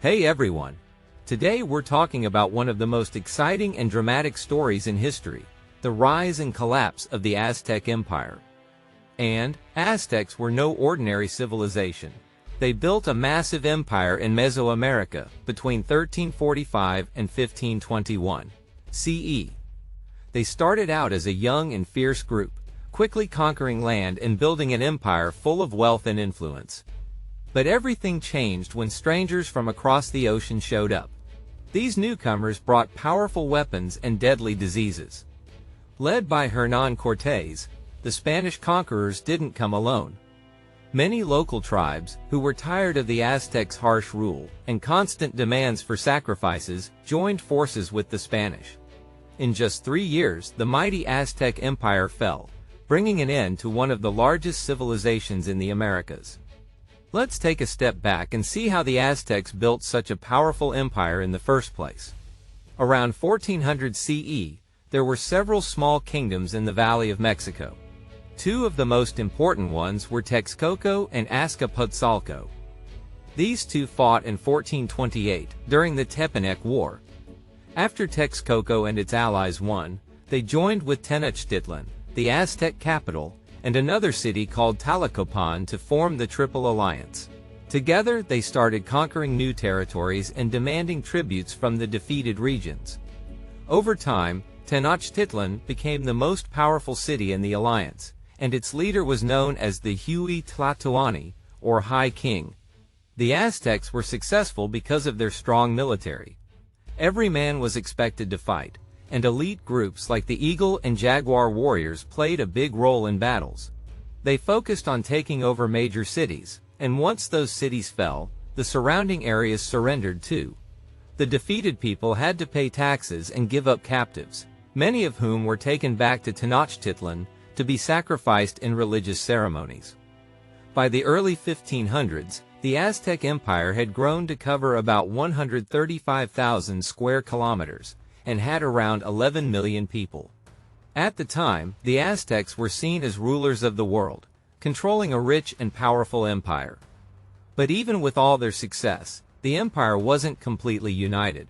Hey everyone! Today we're talking about one of the most exciting and dramatic stories in history, the rise and collapse of the Aztec Empire. And, Aztecs were no ordinary civilization. They built a massive empire in Mesoamerica between 1345 and 1521 CE. They started out as a young and fierce group, quickly conquering land and building an empire full of wealth and influence. But everything changed when strangers from across the ocean showed up. These newcomers brought powerful weapons and deadly diseases. Led by Hernán Cortés, the Spanish conquerors didn't come alone. Many local tribes, who were tired of the Aztecs' harsh rule and constant demands for sacrifices, joined forces with the Spanish. In just 3 years, the mighty Aztec Empire fell, bringing an end to one of the largest civilizations in the Americas. Let's take a step back and see how the Aztecs built such a powerful empire in the first place. Around 1400 CE, there were several small kingdoms in the Valley of Mexico. Two of the most important ones were Texcoco and Azcapotzalco. These two fought in 1428 during the Tepanec War. After Texcoco and its allies won, they joined with Tenochtitlán, the Aztec capital, and another city called Tlacopan to form the Triple Alliance. Together they started conquering new territories and demanding tributes from the defeated regions. Over time, Tenochtitlán became the most powerful city in the alliance, and its leader was known as the Huey Tlatoani, or High King. The Aztecs were successful because of their strong military. Every man was expected to fight, and elite groups like the Eagle and Jaguar warriors played a big role in battles. They focused on taking over major cities, and once those cities fell, the surrounding areas surrendered too. The defeated people had to pay taxes and give up captives, many of whom were taken back to Tenochtitlan to be sacrificed in religious ceremonies. By the early 1500s, the Aztec Empire had grown to cover about 135,000 square kilometers, and had around 11 million people. At the time, the Aztecs were seen as rulers of the world, controlling a rich and powerful empire. But even with all their success, the empire wasn't completely united.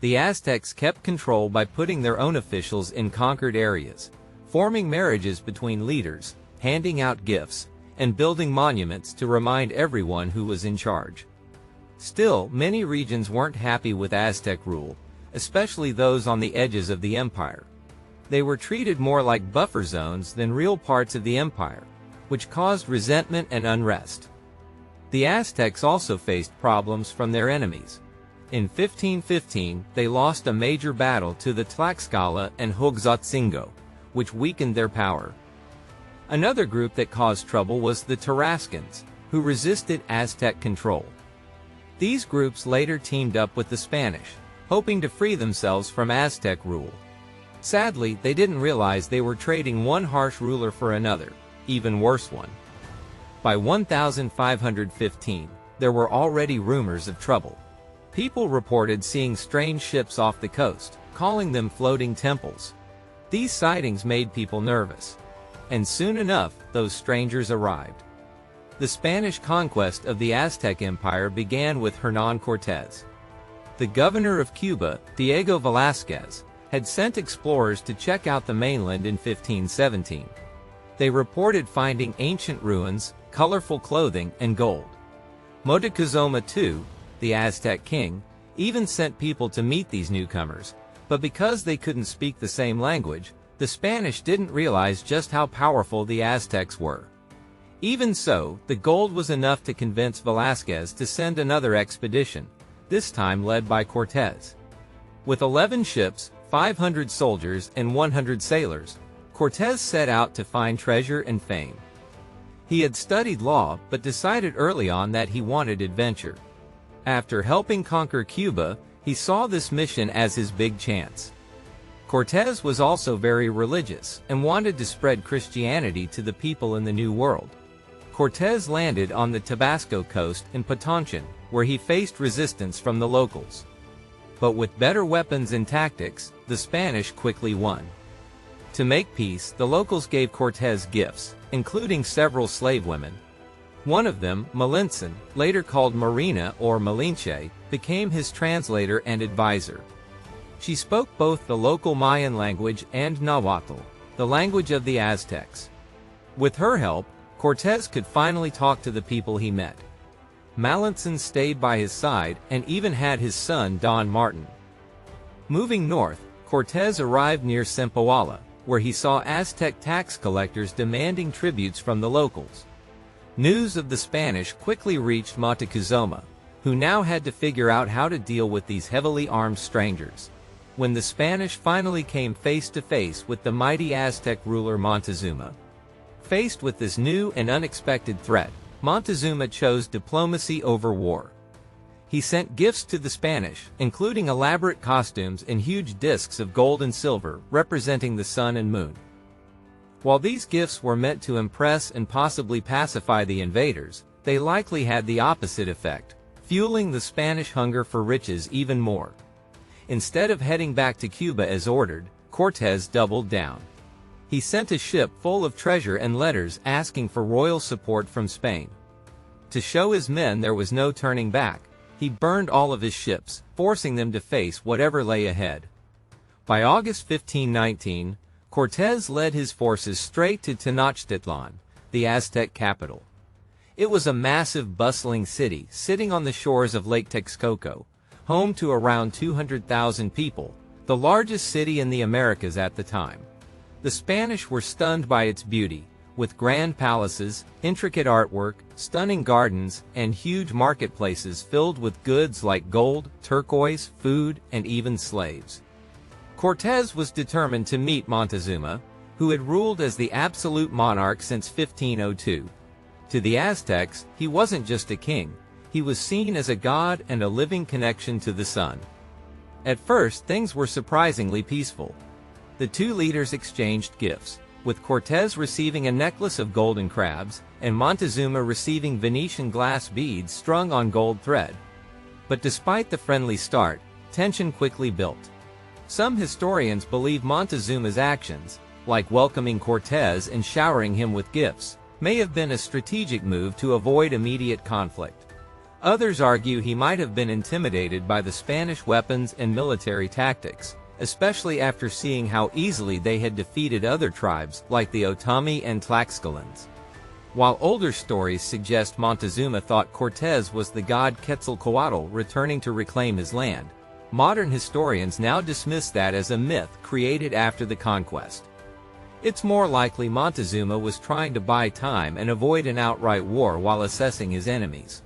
The Aztecs kept control by putting their own officials in conquered areas, forming marriages between leaders, handing out gifts, and building monuments to remind everyone who was in charge. Still, many regions weren't happy with Aztec rule, especially those on the edges of the empire. They were treated more like buffer zones than real parts of the empire, which caused resentment and unrest. The Aztecs also faced problems from their enemies. In 1515, they lost a major battle to the Tlaxcala and Huaxotzingo, which weakened their power. Another group that caused trouble was the Tarascans, who resisted Aztec control. These groups later teamed up with the Spanish, hoping to free themselves from Aztec rule. Sadly, they didn't realize they were trading one harsh ruler for another, even worse one. By 1515, there were already rumors of trouble. People reported seeing strange ships off the coast, calling them floating temples. These sightings made people nervous. And soon enough, those strangers arrived. The Spanish conquest of the Aztec Empire began with Hernán Cortés. The governor of Cuba, Diego Velázquez, had sent explorers to check out the mainland in 1517. They reported finding ancient ruins, colorful clothing, and gold. Montezuma II, the Aztec king, even sent people to meet these newcomers, but because they couldn't speak the same language, the Spanish didn't realize just how powerful the Aztecs were. Even so, the gold was enough to convince Velázquez to send another expedition, this time led by Cortés. With 11 ships, 500 soldiers, and 100 sailors, Cortés set out to find treasure and fame. He had studied law but decided early on that he wanted adventure. After helping conquer Cuba, he saw this mission as his big chance. Cortés was also very religious and wanted to spread Christianity to the people in the New World. Cortés landed on the Tabasco coast in Potonchan, where he faced resistance from the locals. But with better weapons and tactics, the Spanish quickly won. To make peace, the locals gave Cortés gifts, including several slave women. One of them, Malintzin, later called Marina or Malinche, became his translator and advisor. She spoke both the local Mayan language and Nahuatl, the language of the Aztecs. With her help, Cortés could finally talk to the people he met. Malintzin stayed by his side and even had his son Don Martin. Moving north, Cortés arrived near Zempoala, where he saw Aztec tax collectors demanding tributes from the locals. News of the Spanish quickly reached Montezuma, who now had to figure out how to deal with these heavily armed strangers. When the Spanish finally came face to face with the mighty Aztec ruler Montezuma. Faced with this new and unexpected threat, Montezuma chose diplomacy over war. He sent gifts to the Spanish, including elaborate costumes and huge discs of gold and silver representing the sun and moon. While these gifts were meant to impress and possibly pacify the invaders, they likely had the opposite effect, fueling the Spanish hunger for riches even more. Instead of heading back to Cuba as ordered, Cortés doubled down. He sent a ship full of treasure and letters asking for royal support from Spain. To show his men there was no turning back, he burned all of his ships, forcing them to face whatever lay ahead. By August 1519, Cortés led his forces straight to Tenochtitlán, the Aztec capital. It was a massive, bustling city sitting on the shores of Lake Texcoco, home to around 200,000 people, the largest city in the Americas at the time. The Spanish were stunned by its beauty, with grand palaces, intricate artwork, stunning gardens, and huge marketplaces filled with goods like gold, turquoise, food, and even slaves. Cortés was determined to meet Montezuma, who had ruled as the absolute monarch since 1502. To the Aztecs, he wasn't just a king, he was seen as a god and a living connection to the sun. At first, things were surprisingly peaceful. The two leaders exchanged gifts, with Cortés receiving a necklace of golden crabs, and Montezuma receiving Venetian glass beads strung on gold thread. But despite the friendly start, tension quickly built. Some historians believe Montezuma's actions, like welcoming Cortés and showering him with gifts, may have been a strategic move to avoid immediate conflict. Others argue he might have been intimidated by the Spanish weapons and military tactics, especially after seeing how easily they had defeated other tribes like the Otomi and Tlaxcalans. While older stories suggest Montezuma thought Cortés was the god Quetzalcoatl returning to reclaim his land, modern historians now dismiss that as a myth created after the conquest. It's more likely Montezuma was trying to buy time and avoid an outright war while assessing his enemies.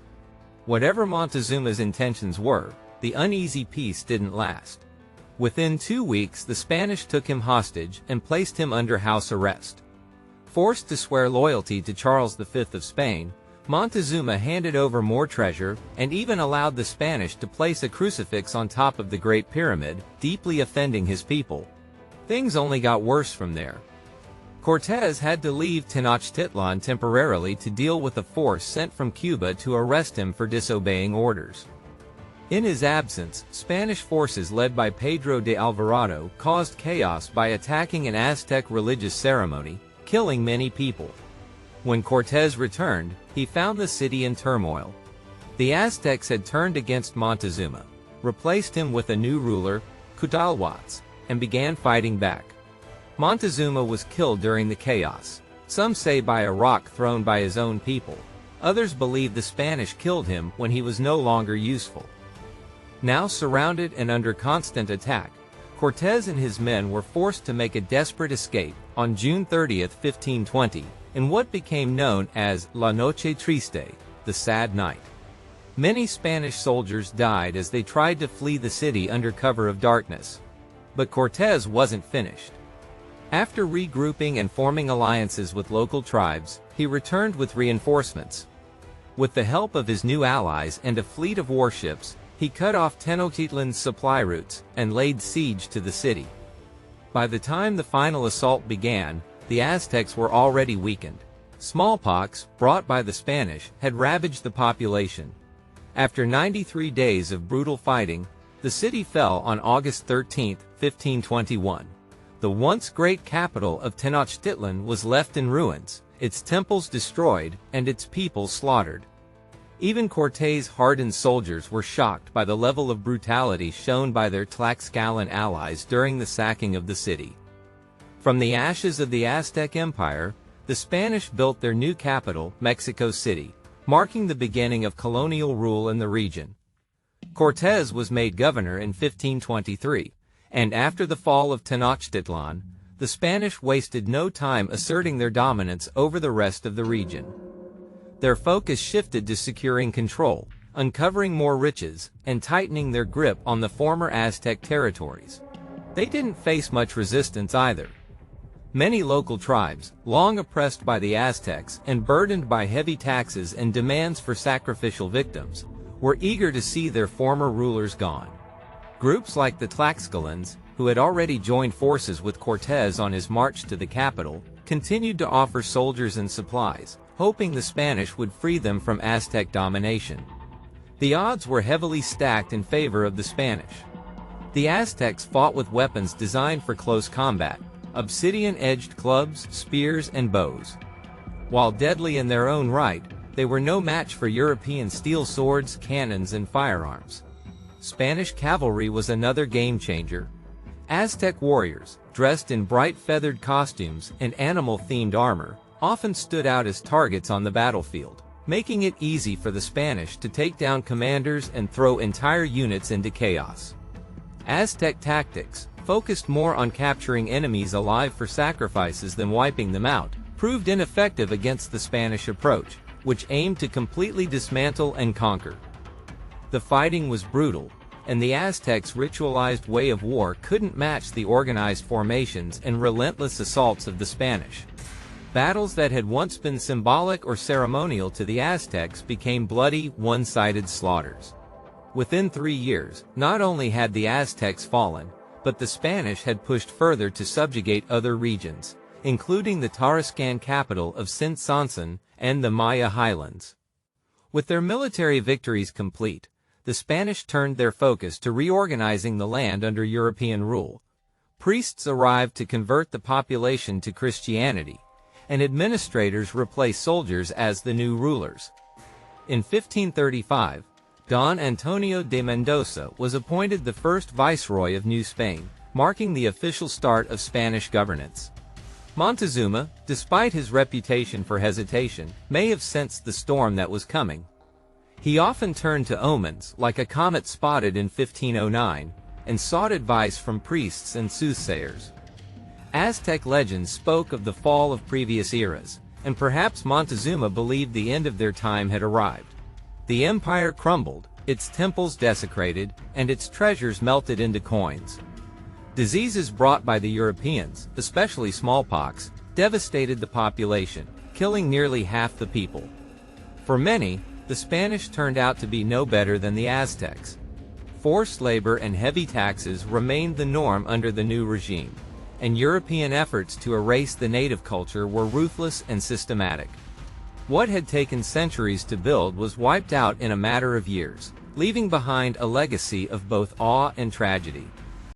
Whatever Montezuma's intentions were, the uneasy peace didn't last. Within 2 weeks, the Spanish took him hostage and placed him under house arrest. Forced to swear loyalty to Charles V of Spain, Montezuma handed over more treasure and even allowed the Spanish to place a crucifix on top of the Great Pyramid, deeply offending his people. Things only got worse from there. Cortés had to leave Tenochtitlan temporarily to deal with a force sent from Cuba to arrest him for disobeying orders. In his absence, Spanish forces led by Pedro de Alvarado caused chaos by attacking an Aztec religious ceremony, killing many people. When Cortés returned, he found the city in turmoil. The Aztecs had turned against Montezuma, replaced him with a new ruler, Cutalhuatl, and began fighting back. Montezuma was killed during the chaos, some say by a rock thrown by his own people. Others believe the Spanish killed him when he was no longer useful. Now surrounded and under constant attack, Cortés and his men were forced to make a desperate escape on June 30, 1520, in what became known as La Noche Triste, the Sad Night. Many Spanish soldiers died as they tried to flee the city under cover of darkness. But Cortés wasn't finished. After regrouping and forming alliances with local tribes, he returned with reinforcements. With the help of his new allies and a fleet of warships, he cut off Tenochtitlan's supply routes and laid siege to the city. By the time the final assault began, the Aztecs were already weakened. Smallpox, brought by the Spanish, had ravaged the population. After 93 days of brutal fighting, the city fell on August 13, 1521. The once great capital of Tenochtitlan was left in ruins, its temples destroyed, and its people slaughtered. Even Cortés' hardened soldiers were shocked by the level of brutality shown by their Tlaxcalan allies during the sacking of the city. From the ashes of the Aztec Empire, the Spanish built their new capital, Mexico City, marking the beginning of colonial rule in the region. Cortés was made governor in 1523, and after the fall of Tenochtitlan, the Spanish wasted no time asserting their dominance over the rest of the region. Their focus shifted to securing control, uncovering more riches, and tightening their grip on the former Aztec territories. They didn't face much resistance either. Many local tribes, long oppressed by the Aztecs and burdened by heavy taxes and demands for sacrificial victims, were eager to see their former rulers gone. Groups like the Tlaxcalans, who had already joined forces with Cortés on his march to the capital, continued to offer soldiers and supplies, hoping the Spanish would free them from Aztec domination. The odds were heavily stacked in favor of the Spanish. The Aztecs fought with weapons designed for close combat, obsidian-edged clubs, spears, and bows. While deadly in their own right, they were no match for European steel swords, cannons, and firearms. Spanish cavalry was another game-changer. Aztec warriors, dressed in bright feathered costumes and animal-themed armor, often stood out as targets on the battlefield, making it easy for the Spanish to take down commanders and throw entire units into chaos. Aztec tactics, focused more on capturing enemies alive for sacrifices than wiping them out, proved ineffective against the Spanish approach, which aimed to completely dismantle and conquer. The fighting was brutal, and the Aztecs' ritualized way of war couldn't match the organized formations and relentless assaults of the Spanish. Battles that had once been symbolic or ceremonial to the Aztecs became bloody, one-sided slaughters. Within 3 years, not only had the Aztecs fallen, but the Spanish had pushed further to subjugate other regions, including the Tarascan capital of Tzintzuntzan and the Maya highlands. With their military victories complete, the Spanish turned their focus to reorganizing the land under European rule. Priests arrived to convert the population to Christianity, and administrators replaced soldiers as the new rulers. In 1535, Don Antonio de Mendoza was appointed the first viceroy of New Spain, marking the official start of Spanish governance. Montezuma, despite his reputation for hesitation, may have sensed the storm that was coming. He often turned to omens, like a comet spotted in 1509, and sought advice from priests and soothsayers. Aztec legends spoke of the fall of previous eras, and perhaps Montezuma believed the end of their time had arrived. The empire crumbled, its temples desecrated, and its treasures melted into coins. Diseases brought by the Europeans, especially smallpox, devastated the population, killing nearly half the people. For many, the Spanish turned out to be no better than the Aztecs. Forced labor and heavy taxes remained the norm under the new regime, and European efforts to erase the native culture were ruthless and systematic. What had taken centuries to build was wiped out in a matter of years, leaving behind a legacy of both awe and tragedy.